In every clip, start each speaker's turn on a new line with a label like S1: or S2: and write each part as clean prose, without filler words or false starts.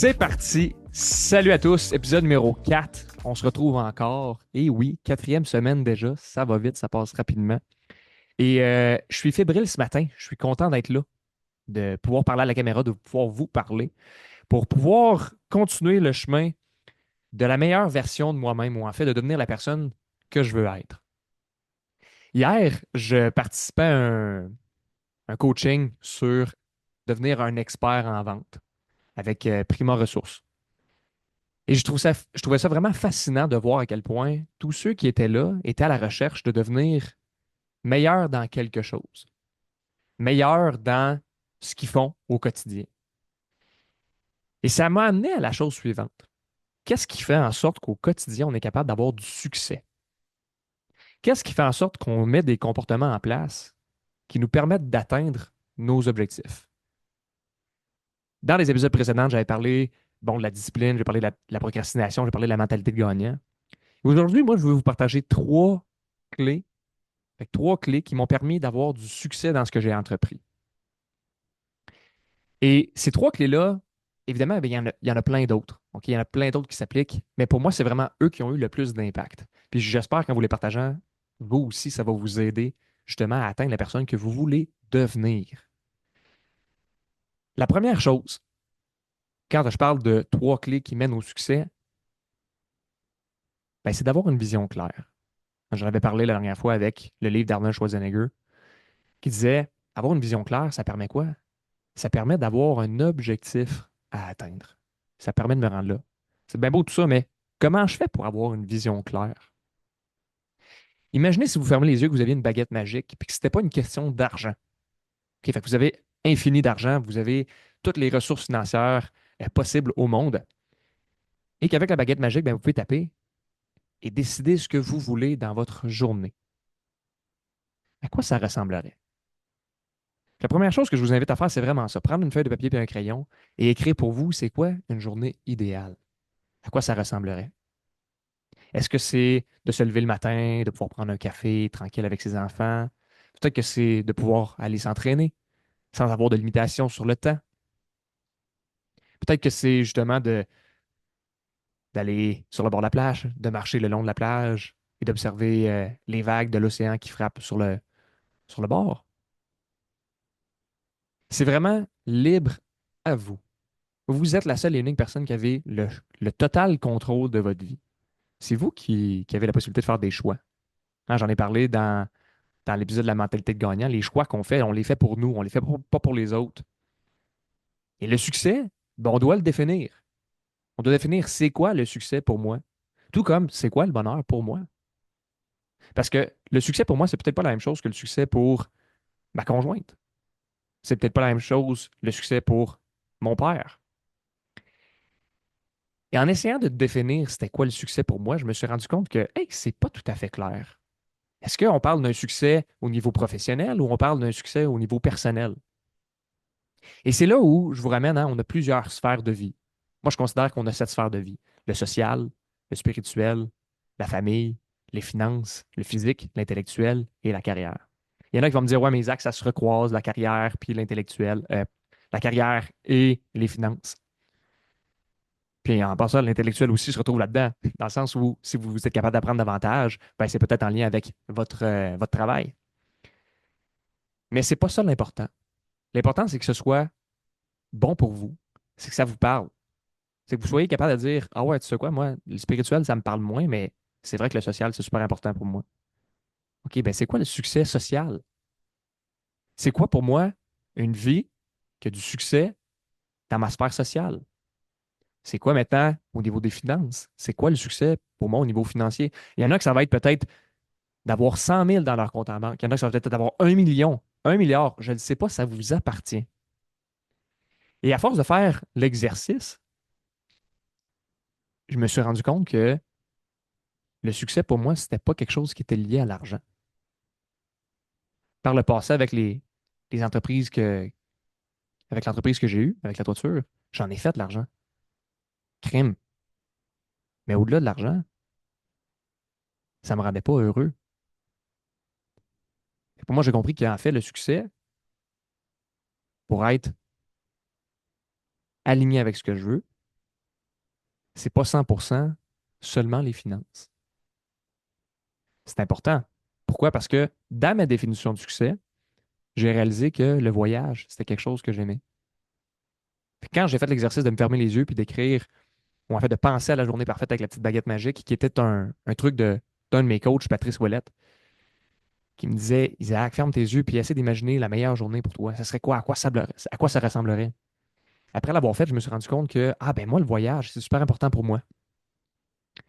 S1: C'est parti. Salut à tous, épisode numéro 4. On se retrouve encore. Et oui, quatrième semaine déjà. Ça va vite, ça passe rapidement. Et je suis fébrile ce matin. Je suis content d'être là, de pouvoir parler à la caméra, de pouvoir vous parler, pour pouvoir continuer le chemin de la meilleure version de moi-même, ou en fait de devenir la personne que je veux être. Hier, je participais à un coaching sur devenir un expert en vente avec Prima Ressources. Et je trouvais ça vraiment fascinant de voir à quel point tous ceux qui étaient là étaient à la recherche de devenir meilleurs dans quelque chose, meilleurs dans ce qu'ils font au quotidien. Et ça m'a amené à la chose suivante. Qu'est-ce qui fait en sorte qu'au quotidien, on est capable d'avoir du succès? Qu'est-ce qui fait en sorte qu'on met des comportements en place qui nous permettent d'atteindre nos objectifs? Dans les épisodes précédents, j'avais parlé bon, de la discipline, j'ai parlé de la procrastination, j'ai parlé de la mentalité de gagnant. Aujourd'hui, moi, je veux vous partager clés trois clés qui m'ont permis d'avoir du succès dans ce que j'ai entrepris. Et ces trois clés-là, évidemment, ben, il y en a plein d'autres. Ok, il y en a plein d'autres qui s'appliquent, mais pour moi, c'est vraiment eux qui ont eu le plus d'impact. Puis j'espère qu'en vous les partageant, vous aussi, ça va vous aider justement à atteindre la personne que vous voulez devenir. La première chose, quand je parle de trois clés qui mènent au succès, ben, c'est d'avoir une vision claire. J'en avais parlé la dernière fois avec le livre d'Arnold Schwarzenegger qui disait avoir une vision claire, ça permet quoi? Ça permet d'avoir un objectif à atteindre. Ça permet de me rendre là. C'est bien beau tout ça, mais comment je fais pour avoir une vision claire? Imaginez si vous fermez les yeux que vous aviez une baguette magique et que ce n'était pas une question d'argent. OK, fait que vous avez infini d'argent, vous avez toutes les ressources financières possibles au monde et qu'avec la baguette magique, ben, vous pouvez taper et décider ce que vous voulez dans votre journée. À quoi ça ressemblerait? La première chose que je vous invite à faire, c'est vraiment ça. Prendre une feuille de papier et un crayon et écrire pour vous, c'est quoi une journée idéale? À quoi ça ressemblerait? Est-ce que c'est de se lever le matin, de pouvoir prendre un café tranquille avec ses enfants? Peut-être que c'est de pouvoir aller s'entraîner sans avoir de limitation sur le temps. Peut-être que c'est justement d'aller sur le bord de la plage, de marcher le long de la plage et d'observer les vagues de l'océan qui frappent sur le bord. C'est vraiment libre à vous. Vous êtes la seule et unique personne qui avait le total contrôle de votre vie. C'est vous qui avez la possibilité de faire des choix. Hein, j'en ai parlé dans l'épisode de la mentalité de gagnant. Les choix qu'on fait, on les fait pour nous, on les fait pas pour les autres. Et le succès, ben, on doit le définir. On doit définir c'est quoi le succès pour moi. Tout comme c'est quoi le bonheur pour moi. Parce que le succès pour moi, c'est peut-être pas la même chose que le succès pour ma conjointe. C'est peut-être pas la même chose le succès pour mon père. Et en essayant de définir c'était quoi le succès pour moi, je me suis rendu compte que hey, c'est pas tout à fait clair. Est-ce qu'on parle d'un succès au niveau professionnel ou on parle d'un succès au niveau personnel? Et c'est là où je vous ramène, hein, on a plusieurs sphères de vie. Moi, je considère qu'on a sept sphères de vie. Le social, le spirituel, la famille, les finances, le physique, l'intellectuel et la carrière. Il y en a qui vont me dire, ouais, mais Isaac, ça se recroise, la carrière puis l'intellectuel, la carrière et les finances. Puis en passant, l'intellectuel aussi se retrouve là-dedans, dans le sens où si vous êtes capable d'apprendre davantage, ben, c'est peut-être en lien avec votre travail. Mais c'est pas ça l'important. L'important, c'est que ce soit bon pour vous, c'est que ça vous parle. C'est que vous soyez capable de dire, ah ouais, tu sais quoi, moi, le spirituel, ça me parle moins, mais c'est vrai que le social, c'est super important pour moi. OK, ben c'est quoi le succès social? C'est quoi pour moi une vie qui a du succès dans ma sphère sociale? C'est quoi maintenant au niveau des finances? C'est quoi le succès pour moi au niveau financier? Il y en a que ça va être peut-être d'avoir 100 000 dans leur compte en banque. Il y en a que ça va peut-être d'avoir 1 million, 1 milliard. Je ne sais pas, ça vous appartient. Et à force de faire l'exercice, je me suis rendu compte que le succès pour moi, c'était pas quelque chose qui était lié à l'argent. Par le passé, avec les entreprises avec l'entreprise que j'ai eue, avec la toiture, j'en ai fait de l'argent. Crime. Mais au-delà de l'argent, ça me rendait pas heureux. Et pour moi, j'ai compris qu'en fait, le succès, pour être aligné avec ce que je veux, C'est pas 100% seulement les finances. C'est important. Pourquoi? Parce que dans ma définition de succès, j'ai réalisé que le voyage, c'était quelque chose que j'aimais. Puis quand j'ai fait l'exercice de me fermer les yeux puis d'écrire, ou en fait de penser à la journée parfaite avec la petite baguette magique, qui était un truc d'un de mes coachs, Patrice Ouellette, qui me disait, Isaac, ferme tes yeux puis essaie d'imaginer la meilleure journée pour toi. Ça serait quoi? À quoi ça ressemblerait? Après l'avoir fait, je me suis rendu compte que, ah ben moi, le voyage, c'est super important pour moi.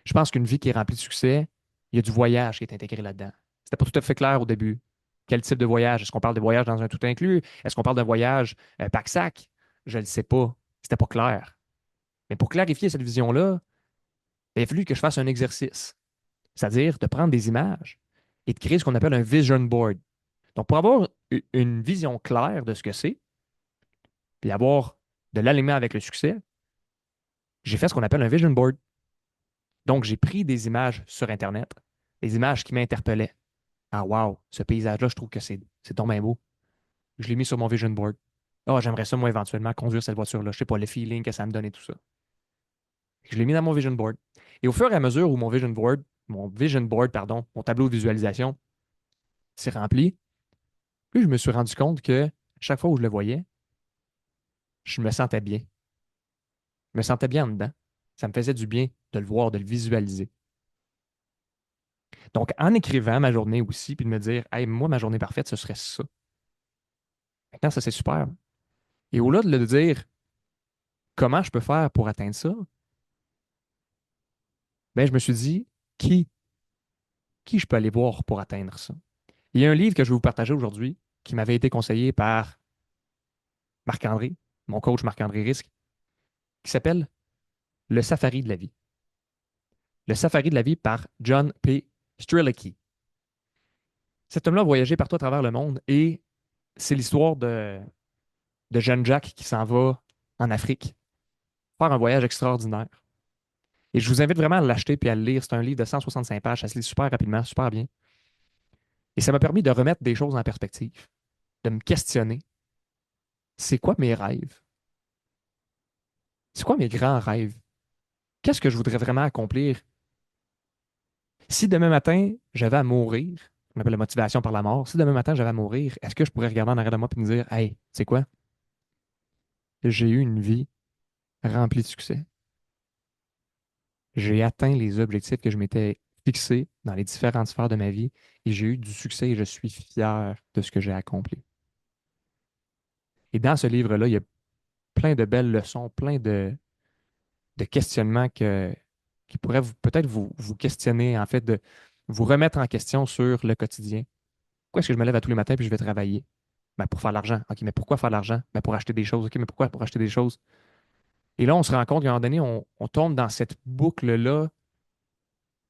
S1: Je pense qu'une vie qui est remplie de succès, il y a du voyage qui est intégré là-dedans. C'était pas tout à fait clair au début. Quel type de voyage? Est-ce qu'on parle de voyage dans un tout inclus? Est-ce qu'on parle d'un voyage pack-sac? Je ne le sais pas. C'était pas clair. Mais pour clarifier cette vision-là, il a fallu que je fasse un exercice, c'est-à-dire de prendre des images et de créer ce qu'on appelle un vision board. Donc, pour avoir une vision claire de ce que c'est, puis avoir de l'alignement avec le succès, j'ai fait ce qu'on appelle un vision board. Donc, j'ai pris des images sur Internet, des images qui m'interpellaient. Ah, wow, ce paysage-là, je trouve que c'est donc bien beau. Je l'ai mis sur mon vision board. Ah, j'aimerais ça, moi, éventuellement, conduire cette voiture-là. Je sais pas, le feeling que ça me donne et tout ça. Je l'ai mis dans mon vision board. Et au fur et à mesure où mon vision board, pardon, mon tableau de visualisation s'est rempli, puis je me suis rendu compte que chaque fois où je le voyais, je me sentais bien. Je me sentais bien en dedans. Ça me faisait du bien de le voir, de le visualiser. Donc, en écrivant ma journée aussi, puis de me dire, hey, moi, ma journée parfaite, ce serait ça. Maintenant, ça, c'est super. Et au-delà de le dire, comment je peux faire pour atteindre ça, ben, je me suis dit, qui, qui je peux aller voir pour atteindre ça? Il y a un livre que je vais vous partager aujourd'hui qui m'avait été conseillé par Marc-André, mon coach Marc-André Risque, qui s'appelle Le Safari de la vie. Le Safari de la vie par John P. Strelicky. Cet homme-là a voyagé partout à travers le monde et c'est l'histoire de jeune Jack qui s'en va en Afrique faire un voyage extraordinaire. Et je vous invite vraiment à l'acheter puis à le lire. C'est un livre de 165 pages. Ça se lit super rapidement, super bien. Et ça m'a permis de remettre des choses en perspective, de me questionner. C'est quoi mes rêves? C'est quoi mes grands rêves? Qu'est-ce que je voudrais vraiment accomplir? Si demain matin, j'avais à mourir, on appelle la motivation par la mort, si demain matin, j'avais à mourir, est-ce que je pourrais regarder en arrière de moi et me dire, hey, c'est quoi? J'ai eu une vie remplie de succès. J'ai atteint les objectifs que je m'étais fixés dans les différentes sphères de ma vie et j'ai eu du succès et je suis fier de ce que j'ai accompli. Et dans ce livre-là, il y a plein de belles leçons, plein de questionnements qui pourraient peut-être vous questionner, en fait, de vous remettre en question sur le quotidien. Pourquoi est-ce que je me lève à tous les matins puis je vais travailler? Ben, pour faire de l'argent. OK, mais pourquoi faire de l'argent? Ben, pour acheter des choses. OK, mais pourquoi pour acheter des choses? Et là, on se rend compte qu'à un moment donné, on tombe dans cette boucle-là,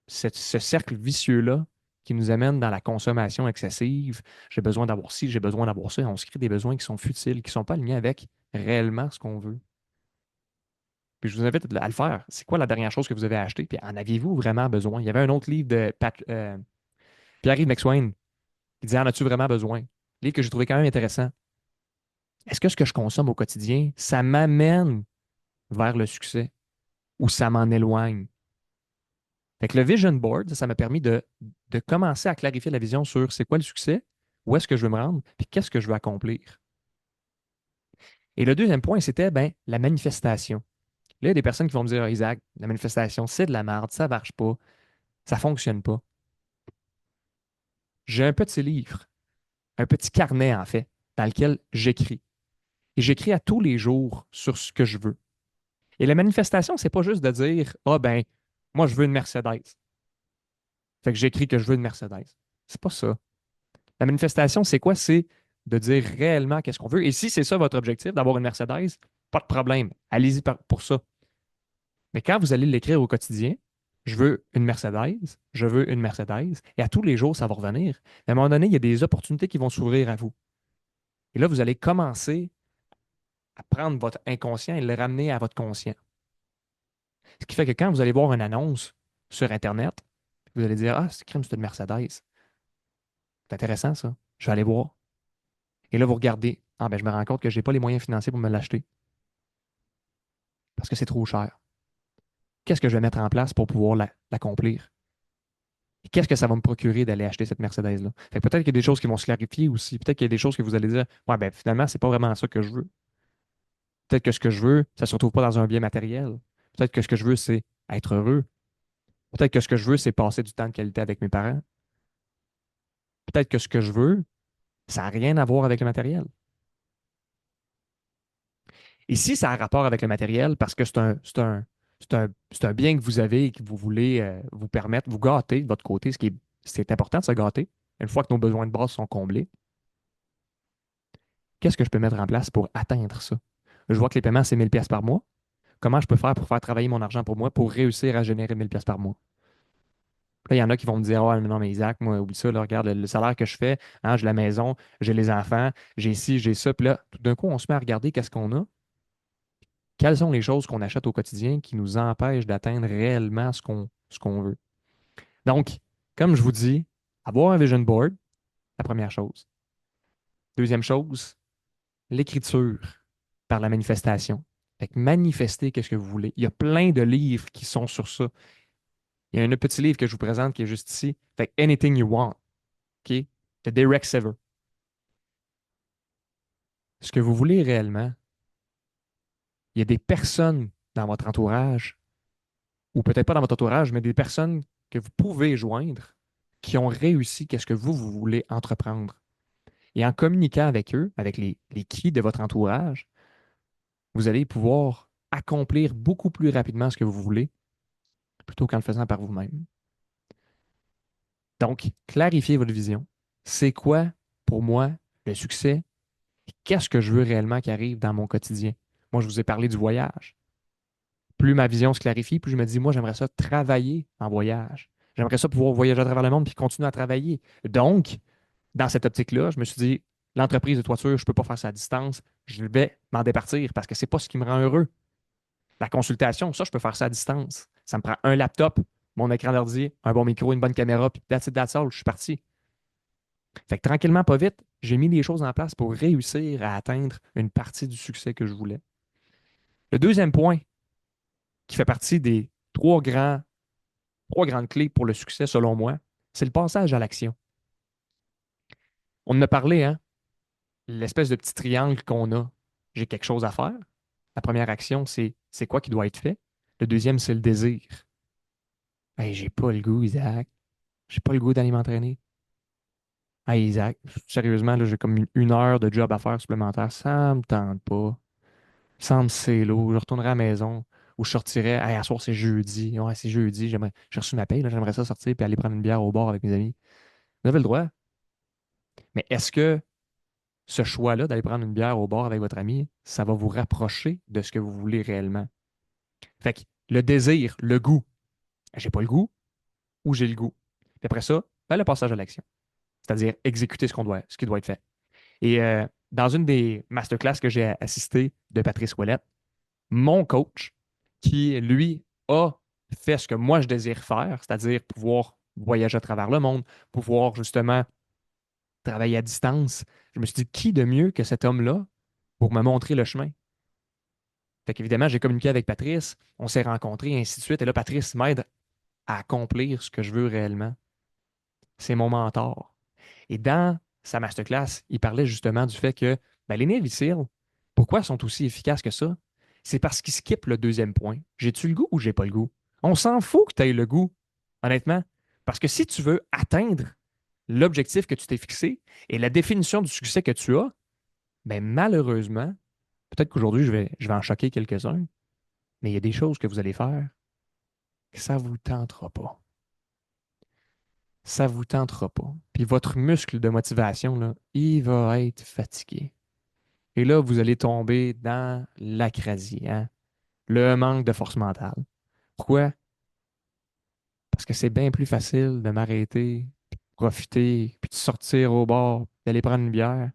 S1: ce cercle vicieux-là qui nous amène dans la consommation excessive. J'ai besoin d'avoir ci, j'ai besoin d'avoir ça. On se crée des besoins qui sont futiles, qui ne sont pas alignés avec réellement ce qu'on veut. Puis je vous invite à le faire. C'est quoi la dernière chose que vous avez achetée? Puis en aviez-vous vraiment besoin? Il y avait un autre livre de Pierre-Yves McSwain qui disait, en as-tu vraiment besoin? Livre que j'ai trouvé quand même intéressant. Est-ce que ce que je consomme au quotidien, ça m'amène vers le succès ou ça m'en éloigne? Fait que le vision board, ça m'a permis de commencer à clarifier la vision sur c'est quoi le succès, où est-ce que je veux me rendre, puis qu'est-ce que je veux accomplir. Et le deuxième point, c'était ben, la manifestation. Là, il y a des personnes qui vont me dire, ah, Isaac, la manifestation, c'est de la merde, ça marche pas, ça fonctionne pas. J'ai un petit livre, un petit carnet en fait, dans lequel j'écris. Et j'écris à tous les jours sur ce que je veux. Et la manifestation, c'est pas juste de dire, ah ben, moi, je veux une Mercedes. Fait que j'écris que je veux une Mercedes. C'est pas ça. La manifestation, c'est quoi? C'est de dire réellement qu'est-ce qu'on veut. Et si c'est ça votre objectif, d'avoir une Mercedes, pas de problème. Allez-y pour ça. Mais quand vous allez l'écrire au quotidien, je veux une Mercedes, je veux une Mercedes, et à tous les jours, ça va revenir. À un moment donné, il y a des opportunités qui vont s'ouvrir à vous. Et là, vous allez commencer à prendre votre inconscient et le ramener à votre conscient. Ce qui fait que quand vous allez voir une annonce sur Internet, vous allez dire, ah, c'est crème, c'est une Mercedes. C'est intéressant, ça. Je vais aller voir. Et là, vous regardez. Ah, ben, je me rends compte que je n'ai pas les moyens financiers pour me l'acheter parce que c'est trop cher. qu'est-ce que je vais mettre en place pour pouvoir l'accomplir? Et qu'est-ce que ça va me procurer d'aller acheter cette Mercedes-là? Fait que peut-être qu'il y a des choses qui vont se clarifier aussi. Peut-être qu'il y a des choses que vous allez dire, ouais, ben finalement, c'est pas vraiment ça que je veux. Peut-être que ce que je veux, ça se retrouve pas dans un bien matériel. Peut-être que ce que je veux, c'est être heureux. Peut-être que ce que je veux, c'est passer du temps de qualité avec mes parents. Peut-être que ce que je veux, ça n'a rien à voir avec le matériel. Et si ça a rapport avec le matériel, parce que c'est un bien que vous avez et que vous voulez vous permettre, vous gâter de votre côté, c'est important de se gâter, une fois que nos besoins de base sont comblés, qu'est-ce que je peux mettre en place pour atteindre ça? Je vois que les paiements, c'est 1000 pièces par mois. Comment je peux faire pour faire travailler mon argent pour moi pour réussir à générer 1000 pièces par mois? Là, il y en a qui vont me dire, ouais, mais non, mais Isaac, moi, oublie ça, là, regarde le salaire que je fais, hein, j'ai la maison, j'ai les enfants, j'ai ci, j'ai ça. Puis là, tout d'un coup, on se met à regarder qu'est-ce qu'on a. Quelles sont les choses qu'on achète au quotidien qui nous empêchent d'atteindre réellement ce qu'on veut? Donc, comme je vous dis, avoir un vision board, la première chose. Deuxième chose, l'écriture par la manifestation. Fait que manifester qu'est-ce que vous voulez. Il y a plein de livres qui sont sur ça. Il y a un petit livre que je vous présente qui est juste ici. Fait que Anything You Want, OK? De Derek Sever. Ce que vous voulez réellement, il y a des personnes dans votre entourage, ou peut-être pas dans votre entourage, mais des personnes que vous pouvez joindre qui ont réussi qu'est-ce que vous voulez entreprendre. Et en communiquant avec eux, avec les qui de votre entourage, vous allez pouvoir accomplir beaucoup plus rapidement ce que vous voulez plutôt qu'en le faisant par vous-même. Donc, clarifiez votre vision. C'est quoi pour moi le succès? Et qu'est-ce que je veux réellement qui arrive dans mon quotidien? Moi, je vous ai parlé du voyage. Plus ma vision se clarifie, plus je me dis, moi, j'aimerais ça travailler en voyage. J'aimerais ça pouvoir voyager à travers le monde puis continuer à travailler. Donc, dans cette optique-là, je me suis dit, l'entreprise de toiture, je ne peux pas faire ça à distance. Je vais m'en départir parce que ce n'est pas ce qui me rend heureux. La consultation, ça, je peux faire ça à distance. Ça me prend un laptop, mon écran d'ordi, un bon micro, une bonne caméra, puis that's it, that's all, je suis parti. Fait que tranquillement, pas vite, j'ai mis les choses en place pour réussir à atteindre une partie du succès que je voulais. Le deuxième point, qui fait partie des trois grandes clés pour le succès, selon moi, c'est le passage à l'action. On en a parlé, hein? L'espèce de petit triangle qu'on a. J'ai quelque chose à faire. La première action, c'est quoi qui doit être fait. Le deuxième, c'est le désir. Hey, j'ai pas le goût, Isaac. J'ai pas le goût d'aller m'entraîner. Hey, Isaac, sérieusement, là, j'ai comme une heure de job à faire supplémentaire. Ça me tente pas. Ça me c'est lourd. Je retournerai à la maison ou je sortirais. Hey, à soir, c'est jeudi. Ouais, c'est jeudi. J'ai reçu ma paye. Là, j'aimerais ça sortir et aller prendre une bière au bar avec mes amis. Vous avez le droit. Mais est-ce que ce choix-là d'aller prendre une bière au bar avec votre ami, ça va vous rapprocher de ce que vous voulez réellement? Fait que le désir, le goût, j'ai pas le goût ou j'ai le goût. Puis après ça, ben, le passage à l'action, c'est-à-dire exécuter ce qui doit être fait. Et dans une des masterclass que j'ai assisté de Patrice Ouellette, mon coach, qui lui a fait ce que moi je désire faire, c'est-à-dire pouvoir voyager à travers le monde, pouvoir justement travailler à distance, je me suis dit, qui de mieux que cet homme-là pour me montrer le chemin? Fait qu'évidemment, j'ai communiqué avec Patrice, on s'est rencontrés, et ainsi de suite. Et là, Patrice m'aide à accomplir ce que je veux réellement. C'est mon mentor. Et dans sa masterclass, il parlait justement du fait que ben, les Navy SEAL, pourquoi ils sont aussi efficaces que ça? C'est parce qu'ils skippent le deuxième point. J'ai-tu le goût ou j'ai pas le goût? On s'en fout que tu aies le goût, honnêtement. Parce que si tu veux atteindre l'objectif que tu t'es fixé et la définition du succès que tu as, ben malheureusement, peut-être qu'aujourd'hui, je vais en choquer quelques-uns, mais il y a des choses que vous allez faire que ça ne vous tentera pas. Ça ne vous tentera pas. Puis votre muscle de motivation, là, il va être fatigué. Et là, vous allez tomber dans l'acrasie, hein? Le manque de force mentale. Pourquoi? Parce que c'est bien plus facile de m'arrêter, puis de profiter, puis de sortir au bar, d'aller prendre une bière,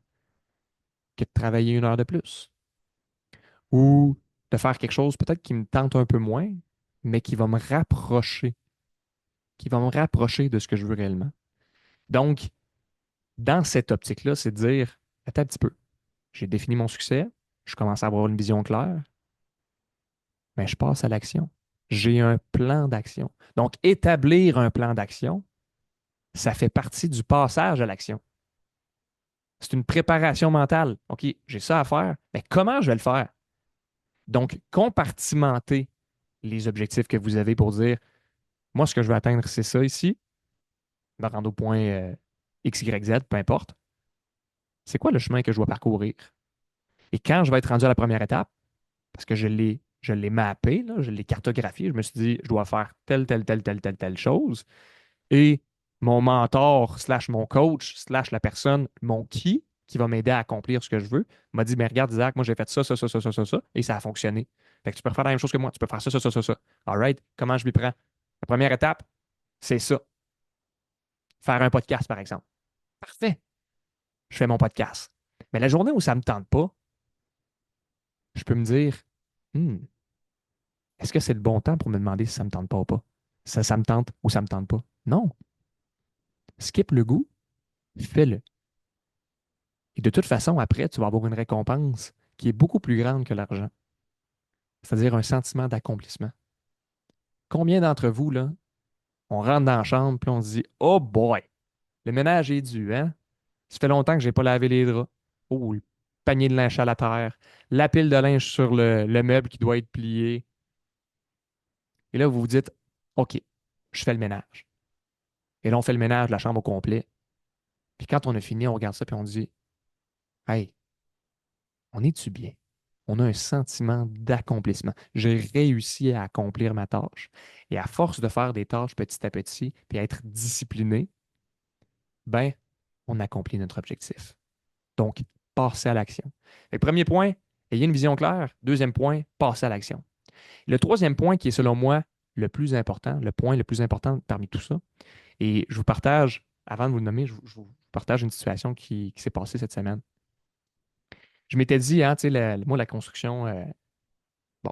S1: que de travailler une heure de plus. Ou de faire quelque chose peut-être qui me tente un peu moins, mais qui va me rapprocher de ce que je veux réellement. Donc, dans cette optique-là, c'est de dire, attends un petit peu, j'ai défini mon succès, je commence à avoir une vision claire, mais je passe à l'action. J'ai un plan d'action. Donc, établir un plan d'action, ça fait partie du passage à l'action. C'est une préparation mentale. OK, j'ai ça à faire, mais comment je vais le faire? Donc, compartimenter les objectifs que vous avez pour dire, moi, ce que je veux atteindre, c'est ça ici, me rendre au point X, Y, Z, peu importe. C'est quoi le chemin que je dois parcourir? Et quand je vais être rendu à la première étape, parce que je l'ai mappé, là, je l'ai cartographié, je me suis dit, je dois faire telle chose. Et mon mentor, slash mon coach, slash la personne, mon qui va m'aider à accomplir ce que je veux, m'a dit, mais regarde, Isaac, moi j'ai fait ça, et ça a fonctionné. Fait que tu peux faire la même chose que moi, tu peux faire ça. All right, comment je m'y prends? La première étape, c'est ça. Faire un podcast, par exemple. Parfait. Je fais mon podcast. Mais la journée où ça ne me tente pas, je peux me dire, Hmm, est-ce que c'est le bon temps pour me demander si ça me tente pas ou pas? Ça me tente ou ça me tente pas? Non. Skip le goût, fais-le. Et de toute façon, après, tu vas avoir une récompense qui est beaucoup plus grande que l'argent, c'est-à-dire un sentiment d'accomplissement. Combien d'entre vous, là, on rentre dans la chambre puis on se dit, oh boy, le ménage est dû, hein? Ça fait longtemps que j'ai pas lavé les draps. Oh, le panier de linge à la terre, la pile de linge sur le meuble qui doit être plié. Et là, vous vous dites, OK, je fais le ménage. Et là, on fait le ménage de la chambre au complet. Puis quand on a fini, on regarde ça puis on dit, hey, on est-tu bien? On a un sentiment d'accomplissement. J'ai réussi à accomplir ma tâche. Et à force de faire des tâches petit à petit, puis à être discipliné, ben, on accomplit notre objectif. Donc, passer à l'action. Premier point, ayez une vision claire. Deuxième point, passer à l'action. Le troisième point qui est selon moi le plus important, le point le plus important parmi tout ça, et je vous partage, avant de vous le nommer, je vous partage une situation qui s'est passée cette semaine. Je m'étais dit, hein, tu sais, moi, la construction, bon,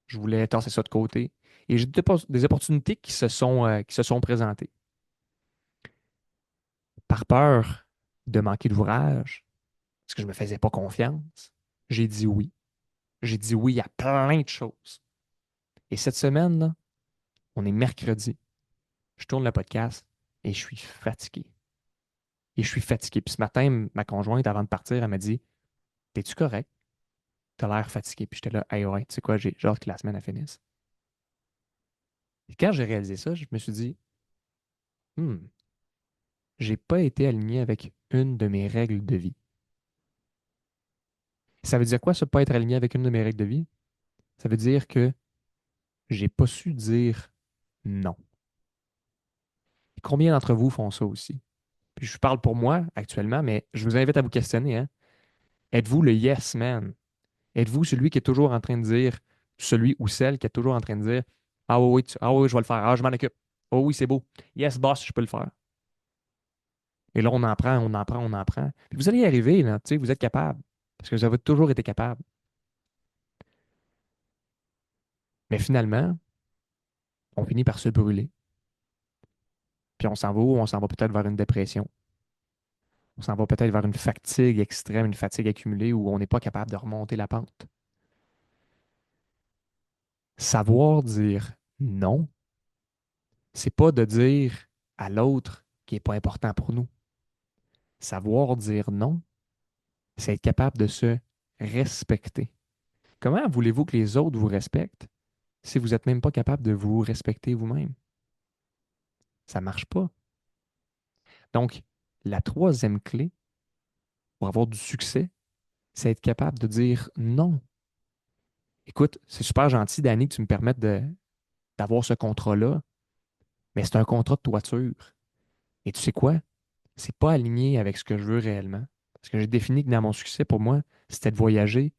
S1: je voulais tasser ça de côté. Et j'ai des opportunités qui se sont présentées. Par peur de manquer d'ouvrage, parce que je ne me faisais pas confiance, j'ai dit oui. J'ai dit oui à plein de choses. Et cette semaine, là, on est mercredi. Je tourne le podcast et je suis fatigué. Et je suis fatigué. Puis ce matin, ma conjointe, avant de partir, elle m'a dit, t'es-tu correct? T'as l'air fatigué. Puis j'étais là, hey ouais, tu sais quoi, j'ai hâte que la semaine elle finisse. Et quand j'ai réalisé ça, je me suis dit, hmm, j'ai pas été aligné avec une de mes règles de vie. Ça veut dire quoi, ça, pas être aligné avec une de mes règles de vie? Ça veut dire que j'ai pas su dire non. Et combien d'entre vous font ça aussi? Puis je parle pour moi actuellement, mais je vous invite à vous questionner, hein. Êtes-vous le yes man? Êtes-vous celui qui est toujours en train de dire, celui ou celle qui est toujours en train de dire, ah oui, oui, ah oui, je vais le faire, ah, je m'en occupe. Oh oui, c'est beau. Yes, boss, je peux le faire. Et là, on en prend, on en prend, on en prend. Puis vous allez y arriver, là, tu sais, vous êtes capable. Parce que vous avez toujours été capable. Mais finalement, on finit par se brûler. Puis on s'en va où? On s'en va peut-être vers une dépression. On s'en va peut-être vers une fatigue extrême, une fatigue accumulée où on n'est pas capable de remonter la pente. Savoir dire non, c'est pas de dire à l'autre qui n'est pas important pour nous. Savoir dire non, c'est être capable de se respecter. Comment voulez-vous que les autres vous respectent si vous n'êtes même pas capable de vous respecter vous-même? Ça ne marche pas. Donc, la troisième clé pour avoir du succès, c'est être capable de dire non. Écoute, c'est super gentil, Danny, que tu me permettes d'avoir ce contrat-là, mais c'est un contrat de toiture. Et tu sais quoi? C'est pas aligné avec ce que je veux réellement. Parce que j'ai défini que dans mon succès, pour moi, c'était de voyager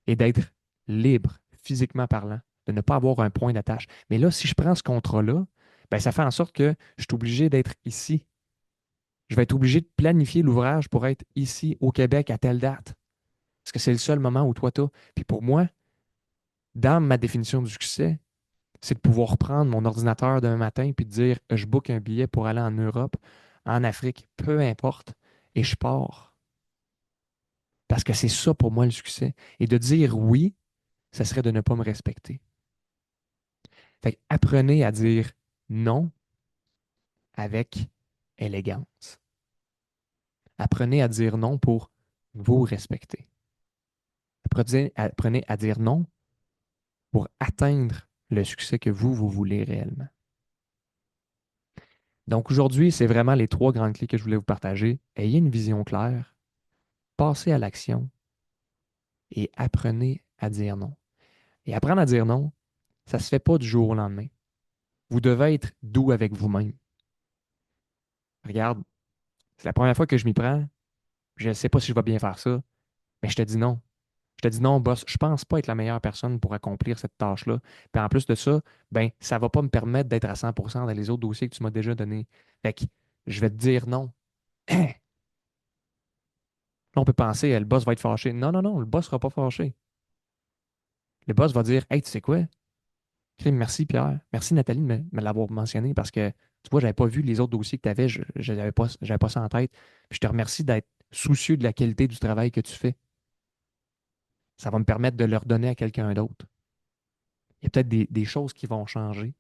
S1: et d'être libre, physiquement parlant, de ne pas avoir un point d'attache. Mais là, si je prends ce contrat-là, ben, ça fait en sorte que je suis obligé d'être ici. Je vais être obligé de planifier l'ouvrage pour être ici au Québec à telle date. Parce que c'est le seul moment où toi, t'as. Puis pour moi, dans ma définition du succès, c'est de pouvoir prendre mon ordinateur demain matin puis de dire je book un billet pour aller en Europe, en Afrique, peu importe, et je pars. Parce que c'est ça pour moi le succès. Et de dire oui, ça serait de ne pas me respecter. Fait que apprenez à dire non avec élégance. Apprenez à dire non pour vous respecter. Apprenez à dire non pour atteindre le succès que vous voulez réellement. Donc aujourd'hui, c'est vraiment les trois grandes clés que je voulais vous partager. Ayez une vision claire, passez à l'action et apprenez à dire non. Et apprendre à dire non, ça ne se fait pas du jour au lendemain. Vous devez être doux avec vous-même. Regarde, c'est la première fois que je m'y prends. Je ne sais pas si je vais bien faire ça, mais je te dis non. Je te dis non, boss, je pense pas être la meilleure personne pour accomplir cette tâche-là. Puis en plus de ça, ben, ça va pas me permettre d'être à 100% dans les autres dossiers que tu m'as déjà donnés. Fait que je vais te dire non. Là, on peut penser, le boss va être fâché. Non, non, non, le boss sera pas fâché. Le boss va dire, hey, tu sais quoi? Crime, merci Pierre. Merci Nathalie de me l'avoir mentionné parce que tu vois, j'avais pas vu les autres dossiers que tu avais. Je j'avais pas ça en tête. Puis je te remercie d'être soucieux de la qualité du travail que tu fais. Ça va me permettre de le redonner à quelqu'un d'autre. Il y a peut-être des choses qui vont changer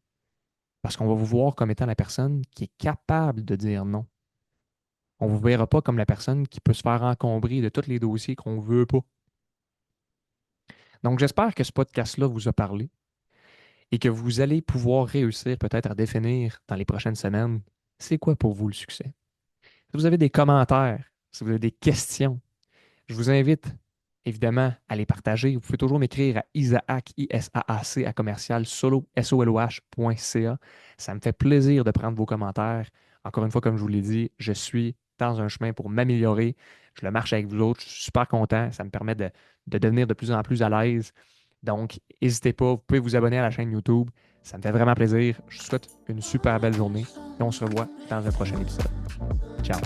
S1: parce qu'on va vous voir comme étant la personne qui est capable de dire non. On ne vous verra pas comme la personne qui peut se faire encombrer de tous les dossiers qu'on ne veut pas. Donc, j'espère que ce podcast-là vous a parlé et que vous allez pouvoir réussir peut-être à définir dans les prochaines semaines c'est quoi pour vous le succès. Si vous avez des commentaires, si vous avez des questions, je vous invite évidemment à les partager. Vous pouvez toujours m'écrire à Isaac, ISAAC, à commercial solo, SOLOH.ca. Ça me fait plaisir de prendre vos commentaires. Encore une fois, comme je vous l'ai dit, je suis dans un chemin pour m'améliorer. Je le marche avec vous autres. Je suis super content. Ça me permet de devenir de plus en plus à l'aise. Donc, n'hésitez pas. Vous pouvez vous abonner à la chaîne YouTube. Ça me fait vraiment plaisir. Je vous souhaite une super belle journée et on se revoit dans un prochain épisode. Ciao.